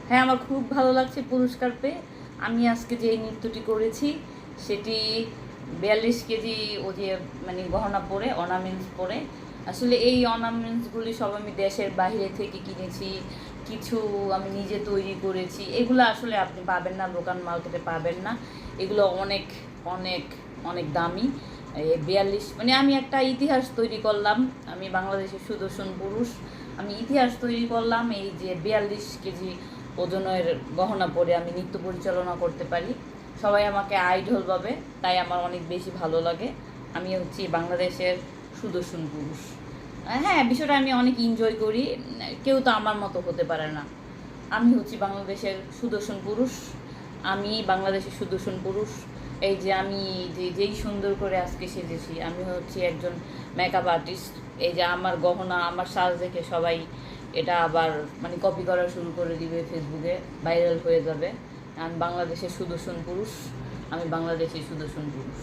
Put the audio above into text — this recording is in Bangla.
হ্যাঁ, আমার খুব ভালো লাগছে পুরস্কার পেয়ে। আমি আজকে যে নৃত্যটি করেছি সেটি 42 কেজি ও যে মানে গহনা পরে, অর্নামেন্টস পরে। আসলে এই অর্নামেন্টসগুলি সব আমি দেশের বাইরে থেকে কিনেছি, কিছু আমি নিজে তৈরি করেছি। এগুলো আসলে আপনি পাবেন না, লোকাল মার্কেটে পাবেন না। এগুলো অনেক অনেক অনেক দামি। 42 মানে আমি একটা ইতিহাস তৈরি করলাম। আমি বাংলাদেশের সুদর্শন পুরুষ, আমি ইতিহাস তৈরি করলাম। এই যে 42 কেজি ওজনের গহনা পরে আমি নৃত্য পরিচালনা করতে পারি, সবাই আমাকে আইডল ভাবে, তাই আমার অনেক বেশি ভালো লাগে। আমি হচ্ছি বাংলাদেশের সুদর্শন পুরুষ। হ্যাঁ, বিষয়টা আমি অনেক এনজয় করি। কেউ তো আমার মতো হতে পারে না। আমি হচ্ছি বাংলাদেশের সুদর্শন পুরুষ। আমি বাংলাদেশের সুদর্শন পুরুষ। এই যে আমি যেই সুন্দর করে আজকে সেজেছি, আমি হচ্ছি একজন মেকআপ আর্টিস্ট। এই যে আমার গহনা, আমার সাজ দেখে সবাই এটা আবার মানে কপি করা শুরু করে দিবে, ফেসবুকে ভাইরাল হয়ে যাবে। আমি বাংলাদেশের সুদর্শন পুরুষ, আমি বাংলাদেশের সুদর্শন পুরুষ।